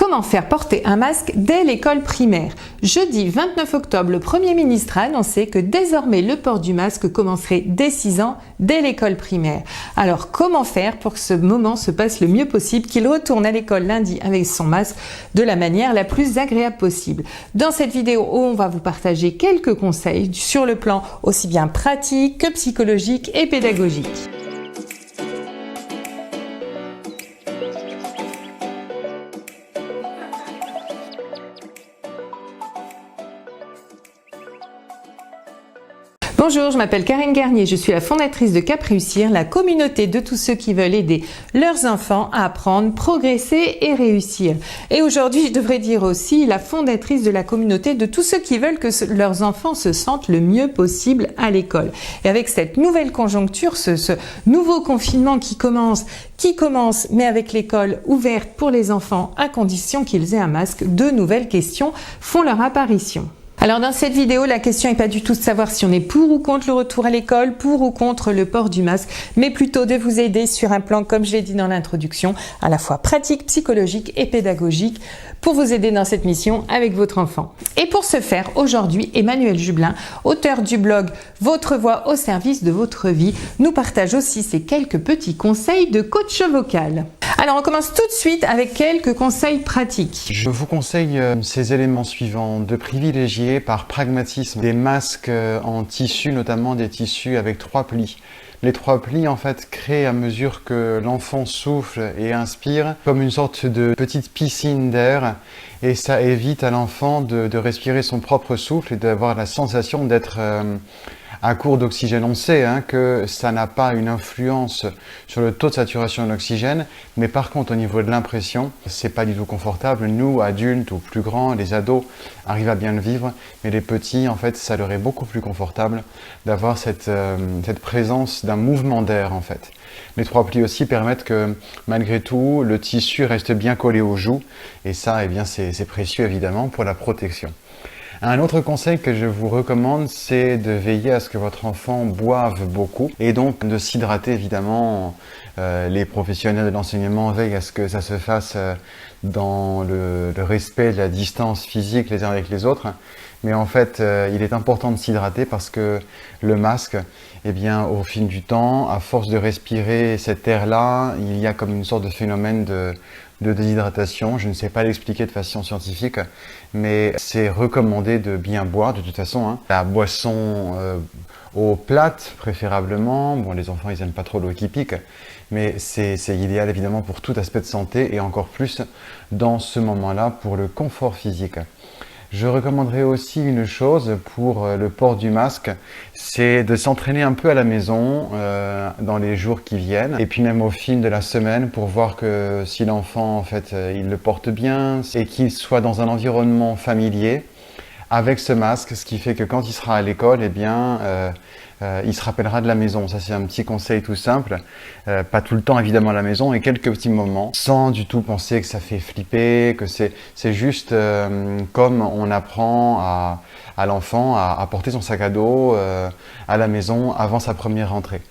Comment faire porter un masque dès l'école primaire? Jeudi 29 octobre, le Premier ministre a annoncé que désormais le port du masque commencerait dès 6 ans, dès l'école primaire. Alors comment faire pour que ce moment se passe le mieux possible, qu'il retourne à l'école lundi avec son masque de la manière la plus agréable possible? Dans cette vidéo, on va vous partager quelques conseils sur le plan aussi bien pratique que psychologique et pédagogique. Bonjour, je m'appelle Karine Garnier, je suis la fondatrice de Cap Réussir, la communauté de tous ceux qui veulent aider leurs enfants à apprendre, progresser et réussir. Et aujourd'hui, je devrais dire aussi la fondatrice de la communauté de tous ceux qui veulent que leurs enfants se sentent le mieux possible à l'école. Et avec cette nouvelle conjoncture, ce nouveau confinement qui commence, mais avec l'école ouverte pour les enfants à condition qu'ils aient un masque, de nouvelles questions font leur apparition. Alors dans cette vidéo, la question n'est pas du tout de savoir si on est pour ou contre le retour à l'école, pour ou contre le port du masque, mais plutôt de vous aider sur un plan, comme je l'ai dit dans l'introduction, à la fois pratique, psychologique et pédagogique, pour vous aider dans cette mission avec votre enfant. Et pour ce faire, aujourd'hui, Emmanuel Jublin, auteur du blog Votre voix au service de votre vie, nous partage aussi ses quelques petits conseils de coach vocal. Alors on commence tout de suite avec quelques conseils pratiques. Je vous conseille ces éléments suivants, de privilégier par pragmatisme des masques en tissu, notamment des tissus avec 3 plis. Les 3 plis en fait créent à mesure que l'enfant souffle et inspire comme une sorte de petite piscine d'air, et ça évite à l'enfant de respirer son propre souffle et d'avoir la sensation d'être à court d'oxygène. On sait que ça n'a pas une influence sur le taux de saturation de l'oxygène, mais par contre au niveau de l'impression, c'est pas du tout confortable. Nous, adultes ou plus grands, les ados arrivent à bien le vivre, mais les petits, en fait, ça leur est beaucoup plus confortable d'avoir cette présence d'un mouvement d'air, en fait. Les 3 plis aussi permettent que, malgré tout, le tissu reste bien collé aux joues, et ça, eh bien, c'est précieux évidemment pour la protection. Un autre conseil que je vous recommande, c'est de veiller à ce que votre enfant boive beaucoup et donc de s'hydrater évidemment. Les professionnels de l'enseignement veillent à ce que ça se fasse dans le respect de la distance physique les uns avec les autres. Mais en fait, il est important de s'hydrater parce que le masque, eh bien, au fil du temps, à force de respirer cet air-là, il y a comme une sorte de phénomène de déshydratation. Je ne sais pas l'expliquer de façon scientifique, mais c'est recommandé de bien boire de toute façon. La boisson eau plate préférablement. Bon, les enfants ils n'aiment pas trop l'eau qui pique, mais c'est idéal évidemment pour tout aspect de santé et encore plus dans ce moment-là pour le confort physique. Je recommanderais aussi une chose pour le port du masque, c'est de s'entraîner un peu à la maison dans les jours qui viennent et puis même au fil de la semaine pour voir que si l'enfant en fait il le porte bien et qu'il soit dans un environnement familier avec ce masque, ce qui fait que quand il sera à l'école, eh bien il se rappellera de la maison. Ça c'est un petit conseil tout simple, pas tout le temps évidemment à la maison, et quelques petits moments, sans du tout penser que ça fait flipper, que c'est juste comme on apprend à l'enfant à porter son sac à dos à la maison avant sa première rentrée.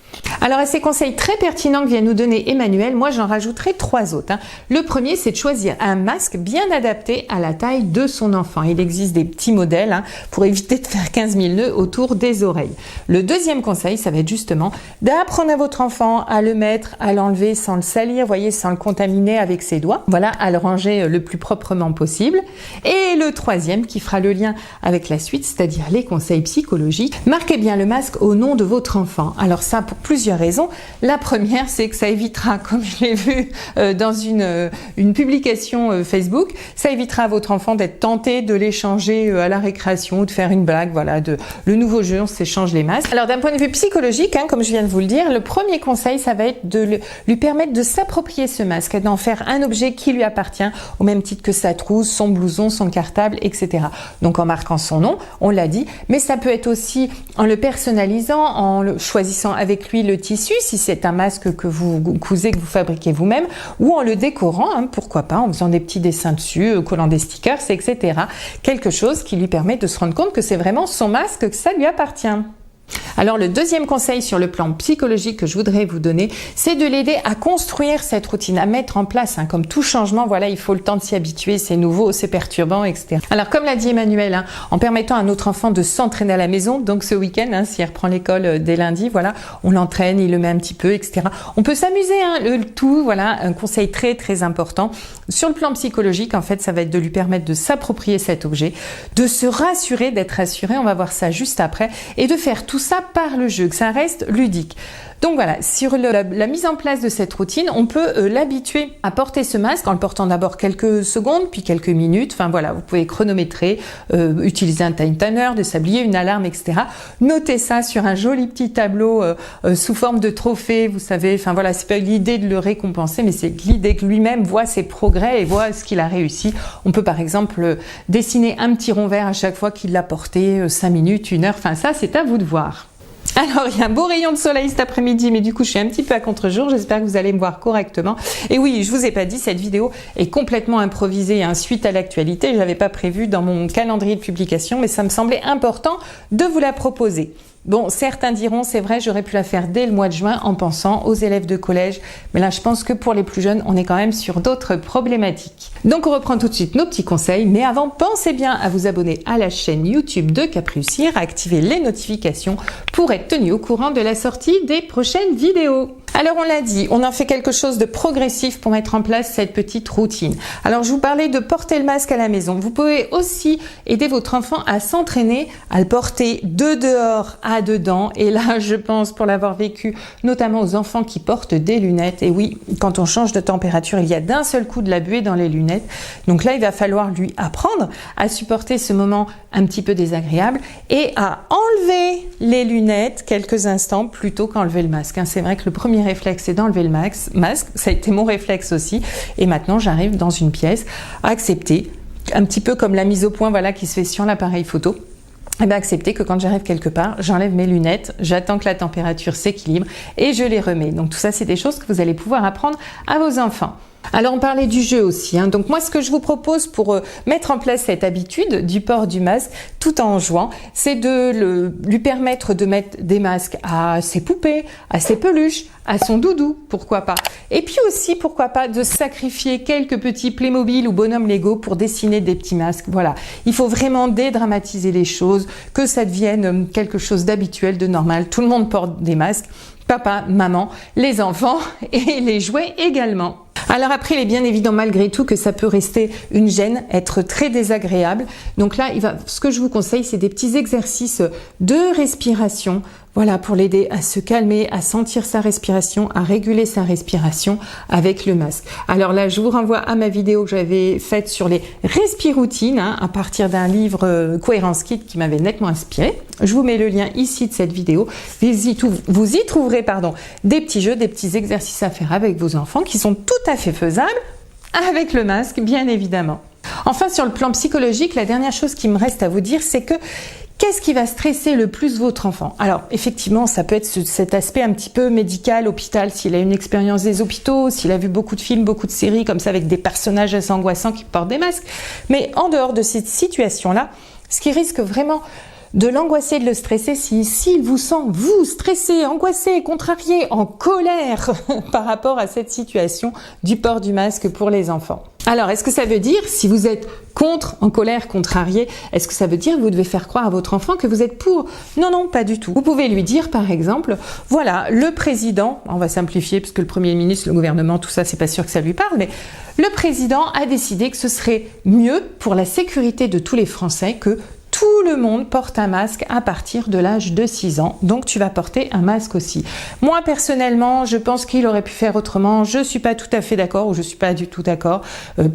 Alors à ces conseils très pertinents que vient nous donner Emmanuel, moi j'en rajouterai 3 autres. Le premier, c'est de choisir un masque bien adapté à la taille de son enfant. Il existe des petits modèles pour éviter de faire 15 000 nœuds autour des oreilles. Le deuxième conseil, ça va être justement d'apprendre à votre enfant à le mettre, à l'enlever sans le salir, voyez, sans le contaminer avec ses doigts. Voilà, à le ranger le plus proprement possible. Et le troisième, qui fera le lien avec la suite, c'est-à-dire les conseils psychologiques, marquez bien le masque au nom de votre enfant. Alors ça, pour plusieurs raisons. La première, c'est que ça évitera, comme je l'ai vu dans une publication Facebook, ça évitera à votre enfant d'être tenté de l'échanger à la récréation ou de faire une blague. Voilà, le nouveau jeu, on s'échange les masques. Alors d'un point de vue psychologique, comme je viens de vous le dire, le premier conseil, ça va être de lui permettre de s'approprier ce masque, d'en faire un objet qui lui appartient, au même titre que sa trousse, son blouson, son cartable, etc. Donc en marquant son nom, on l'a dit, mais ça peut être aussi en le personnalisant, en le choisissant avec lui le tissu, si c'est un masque que vous cousez, que vous fabriquez vous-même, ou en le décorant, pourquoi pas, en faisant des petits dessins dessus, collant des stickers, etc. Quelque chose qui lui permet de se rendre compte que c'est vraiment son masque, que ça lui appartient. Alors le deuxième conseil sur le plan psychologique que je voudrais vous donner, c'est de l'aider à construire cette routine, à mettre en place, comme tout changement, voilà, il faut le temps de s'y habituer, c'est nouveau, c'est perturbant, etc. Alors comme l'a dit Emmanuel, en permettant à notre enfant de s'entraîner à la maison, donc ce week-end, s'il reprend l'école dès lundi, voilà, on l'entraîne, il le met un petit peu, etc. On peut s'amuser, le tout, voilà, un conseil très très important. Sur le plan psychologique, en fait, ça va être de lui permettre de s'approprier cet objet, de se rassurer, d'être rassuré, on va voir ça juste après, et de faire tout ça par le jeu, que ça reste ludique. Donc voilà, sur la mise en place de cette routine, on peut l'habituer à porter ce masque en le portant d'abord quelques secondes, puis quelques minutes. Enfin voilà, vous pouvez chronométrer, utiliser un time timer, de sablier, une alarme, etc. Notez ça sur un joli petit tableau sous forme de trophée, vous savez. Enfin voilà, c'est pas l'idée de le récompenser, mais c'est l'idée que lui-même voit ses progrès et voit ce qu'il a réussi. On peut par exemple dessiner un petit rond vert à chaque fois qu'il l'a porté, 5 minutes, 1 heure. Enfin ça, c'est à vous de voir. Alors, il y a un beau rayon de soleil cet après-midi, mais du coup, je suis un petit peu à contre-jour. J'espère que vous allez me voir correctement. Et oui, je vous ai pas dit, cette vidéo est complètement improvisée, suite à l'actualité. Je l'avais pas prévu dans mon calendrier de publication, mais ça me semblait important de vous la proposer. Bon, certains diront, c'est vrai, j'aurais pu la faire dès le mois de juin en pensant aux élèves de collège. Mais là, je pense que pour les plus jeunes, on est quand même sur d'autres problématiques. Donc, on reprend tout de suite nos petits conseils. Mais avant, pensez bien à vous abonner à la chaîne YouTube de Cap-Réussir, à activer les notifications pour être tenu au courant de la sortie des prochaines vidéos. Alors on l'a dit, on en fait quelque chose de progressif pour mettre en place cette petite routine. Alors je vous parlais de porter le masque à la maison. Vous pouvez aussi aider votre enfant à s'entraîner, à le porter de dehors à dedans. Et là, je pense, pour l'avoir vécu, notamment aux enfants qui portent des lunettes. Et oui, quand on change de température, il y a d'un seul coup de la buée dans les lunettes. Donc là, il va falloir lui apprendre à supporter ce moment un petit peu désagréable et à enlever les lunettes quelques instants plutôt qu'enlever le masque. C'est vrai que le premier réflexe, c'est d'enlever le masque. Ça a été mon réflexe aussi. Et maintenant, j'arrive dans une pièce à accepter, un petit peu comme la mise au point, voilà, qui se fait sur l'appareil photo. Et bien accepter que quand j'arrive quelque part, j'enlève mes lunettes, j'attends que la température s'équilibre et je les remets. Donc tout ça, c'est des choses que vous allez pouvoir apprendre à vos enfants. Alors on parlait du jeu aussi, donc moi ce que je vous propose pour mettre en place cette habitude du port du masque tout en jouant, c'est de lui permettre de mettre des masques à ses poupées, à ses peluches, à son doudou, pourquoi pas. Et puis aussi, pourquoi pas, de sacrifier quelques petits Playmobil ou bonhommes Lego pour dessiner des petits masques. Voilà, il faut vraiment dédramatiser les choses, que ça devienne quelque chose d'habituel, de normal. Tout le monde porte des masques, papa, maman, les enfants et les jouets également. Alors après, il est bien évident malgré tout que ça peut rester une gêne, être très désagréable. Donc là, ce que je vous conseille, c'est des petits exercices de respiration. Voilà, pour l'aider à se calmer, à sentir sa respiration, à réguler sa respiration avec le masque. Alors là, je vous renvoie à ma vidéo que j'avais faite sur les respiroutines, à partir d'un livre Cohérence Kit qui m'avait nettement inspiré. Je vous mets le lien ici de cette vidéo. Vous y trouverez des petits jeux, des petits exercices à faire avec vos enfants qui sont tout à fait faisables avec le masque, bien évidemment. Enfin, sur le plan psychologique, la dernière chose qui me reste à vous dire, c'est que qu'est-ce qui va stresser le plus votre enfant? Alors, effectivement, ça peut être cet aspect un petit peu médical, hôpital, s'il a une expérience des hôpitaux, s'il a vu beaucoup de films, beaucoup de séries comme ça avec des personnages assez angoissants qui portent des masques. Mais en dehors de cette situation-là, ce qui risque vraiment de l'angoisser, de le stresser, s'il vous sent, vous, stressé, angoissé, contrarié, en colère par rapport à cette situation du port du masque pour les enfants. Alors, est-ce que ça veut dire, si vous êtes contre, en colère, contrarié, est-ce que ça veut dire que vous devez faire croire à votre enfant que vous êtes pour? Non, non, pas du tout. Vous pouvez lui dire, par exemple, voilà, le président, on va simplifier parce que le Premier ministre, le gouvernement, tout ça, c'est pas sûr que ça lui parle, mais le président a décidé que ce serait mieux pour la sécurité de tous les Français que tout le monde porte un masque à partir de l'âge de 6 ans, donc tu vas porter un masque aussi. Moi personnellement, je pense qu'il aurait pu faire autrement, je suis pas tout à fait d'accord ou je suis pas du tout d'accord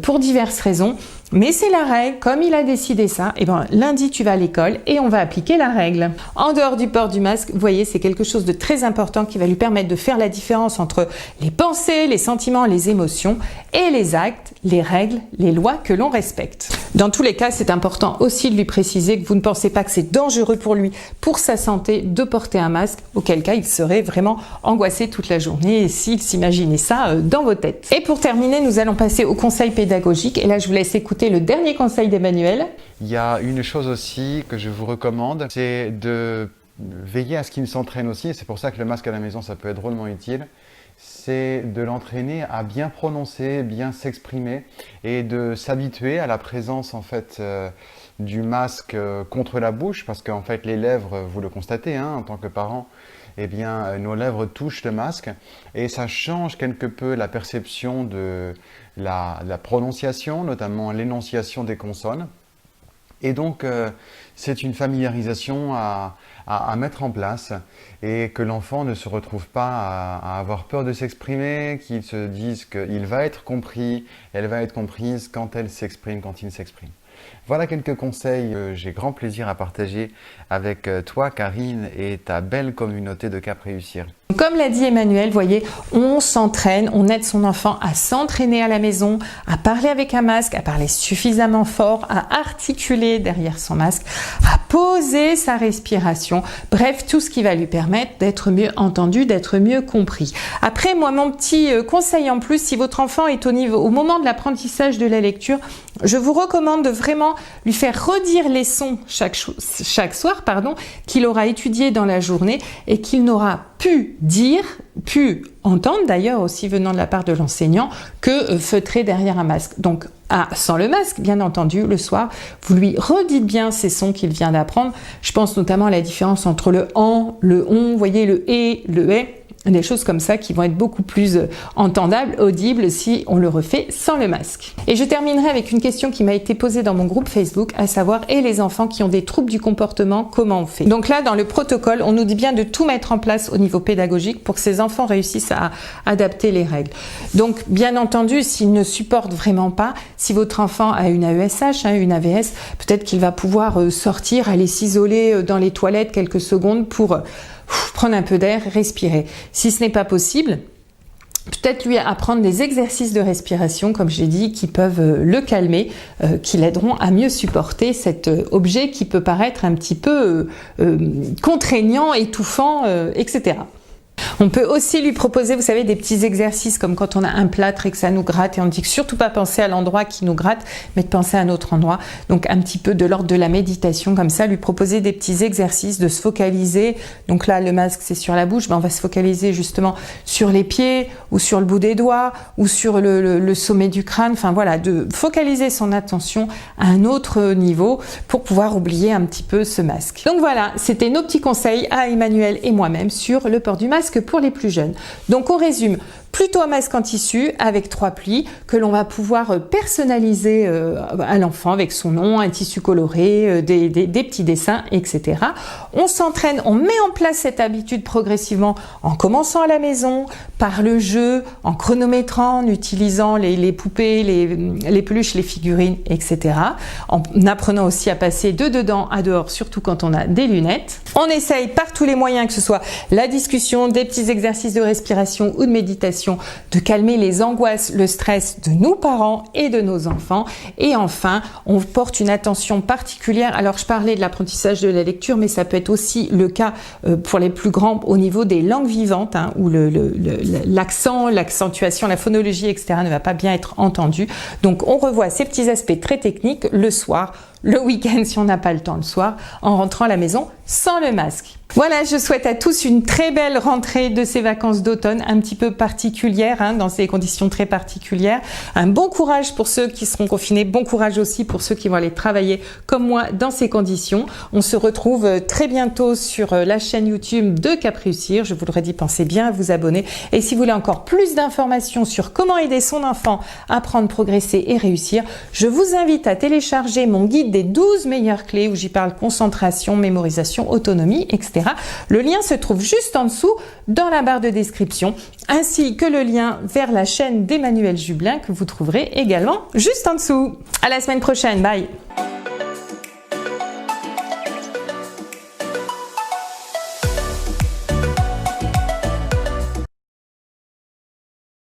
pour diverses raisons, mais c'est la règle, comme il a décidé ça, et ben lundi tu vas à l'école et on va appliquer la règle. En dehors du port du masque, vous voyez, c'est quelque chose de très important qui va lui permettre de faire la différence entre les pensées, les sentiments, les émotions et les actes, les règles, les lois que l'on respecte. Dans tous les cas, c'est important aussi de lui préciser que vous ne pensez pas que c'est dangereux pour lui, pour sa santé, de porter un masque, auquel cas il serait vraiment angoissé toute la journée s'il s'imaginait ça dans vos têtes. Et pour terminer, nous allons passer au conseil pédagogique, et là je vous laisse écouter le dernier conseil d'Emmanuel. Il y a une chose aussi que je vous recommande, c'est de veiller à ce qu'il s'entraîne aussi, et c'est pour ça que le masque à la maison, ça peut être drôlement utile, c'est de l'entraîner à bien prononcer, bien s'exprimer et de s'habituer à la présence en fait du masque contre la bouche, parce qu'en fait les lèvres, vous le constatez en tant que parent, eh bien nos lèvres touchent le masque et ça change quelque peu la perception de la prononciation, notamment l'énonciation des consonnes. Et donc, c'est une familiarisation à mettre en place et que l'enfant ne se retrouve pas à avoir peur de s'exprimer, qu'il se dise qu'il va être compris, elle va être comprise quand elle s'exprime, quand il s'exprime. Voilà quelques conseils que j'ai grand plaisir à partager avec toi, Karine, et ta belle communauté de Cap Réussir. Comme l'a dit Emmanuel, voyez, on s'entraîne, on aide son enfant à s'entraîner à la maison, à parler avec un masque, à parler suffisamment fort, à articuler derrière son masque, à poser sa respiration. Bref, tout ce qui va lui permettre d'être mieux entendu, d'être mieux compris. Après, moi, mon petit conseil en plus, si votre enfant est au moment de l'apprentissage de la lecture, je vous recommande de vraiment lui faire redire les sons chaque soir, qu'il aura étudié dans la journée et qu'il n'aura pu entendre d'ailleurs aussi venant de la part de l'enseignant que feutrer derrière un masque. Donc sans le masque, bien entendu, le soir, vous lui redites bien ces sons qu'il vient d'apprendre. Je pense notamment à la différence entre le en, le on, vous voyez le et, le est. Des choses comme ça qui vont être beaucoup plus entendables, audibles si on le refait sans le masque. Et je terminerai avec une question qui m'a été posée dans mon groupe Facebook, à savoir, et les enfants qui ont des troubles du comportement, comment on fait? Donc là, dans le protocole, on nous dit bien de tout mettre en place au niveau pédagogique pour que ces enfants réussissent à adapter les règles. Donc, bien entendu, s'ils ne supportent vraiment pas, si votre enfant a une AESH, une AVS, peut-être qu'il va pouvoir sortir, aller s'isoler dans les toilettes quelques secondes pour prendre un peu d'air, respirer. Si ce n'est pas possible, peut-être lui apprendre des exercices de respiration, comme je l'ai dit, qui peuvent le calmer, qui l'aideront à mieux supporter cet objet qui peut paraître un petit peu contraignant, étouffant, etc. On peut aussi lui proposer, vous savez, des petits exercices comme quand on a un plâtre et que ça nous gratte et on dit que surtout pas penser à l'endroit qui nous gratte, mais de penser à un autre endroit. Donc un petit peu de l'ordre de la méditation comme ça, lui proposer des petits exercices, de se focaliser. Donc là, le masque c'est sur la bouche, on va se focaliser justement sur les pieds ou sur le bout des doigts ou sur le sommet du crâne. Enfin voilà, de focaliser son attention à un autre niveau pour pouvoir oublier un petit peu ce masque. Donc voilà, c'était nos petits conseils à Emmanuel et moi-même sur le port du masque pour les plus jeunes. Donc on résume, plutôt un masque en tissu avec 3 plis que l'on va pouvoir personnaliser à l'enfant avec son nom, un tissu coloré, des petits dessins, etc. On s'entraîne, on met en place cette habitude progressivement en commençant à la maison, par le jeu, en chronométrant, en utilisant les poupées, les peluches, les figurines, etc. En apprenant aussi à passer de dedans à dehors, surtout quand on a des lunettes. On essaye par tous les moyens, que ce soit la discussion, des petits exercices de respiration ou de méditation, de calmer les angoisses, le stress de nos parents et de nos enfants. Et enfin, on porte une attention particulière. Alors, je parlais de l'apprentissage de la lecture, mais ça peut être aussi le cas pour les plus grands au niveau des langues vivantes, où l'accent, l'accentuation, la phonologie, etc. ne va pas bien être entendu. Donc, on revoit ces petits aspects très techniques le soir, le week-end si on n'a pas le temps le soir, en rentrant à la maison sans le masque. Voilà, je souhaite à tous une très belle rentrée de ces vacances d'automne, un petit peu particulière, dans ces conditions très particulières. Un bon courage pour ceux qui seront confinés, bon courage aussi pour ceux qui vont aller travailler comme moi dans ces conditions. On se retrouve très bientôt sur la chaîne YouTube de Cap Réussir. Je vous le redis, pensez bien à vous abonner. Et si vous voulez encore plus d'informations sur comment aider son enfant à apprendre, progresser et réussir, je vous invite à télécharger mon guide des 12 meilleures clés où j'y parle concentration, mémorisation, autonomie, etc. Le lien se trouve juste en dessous dans la barre de description, ainsi que le lien vers la chaîne d'Emmanuel Jublin que vous trouverez également juste en dessous. À la semaine prochaine, bye!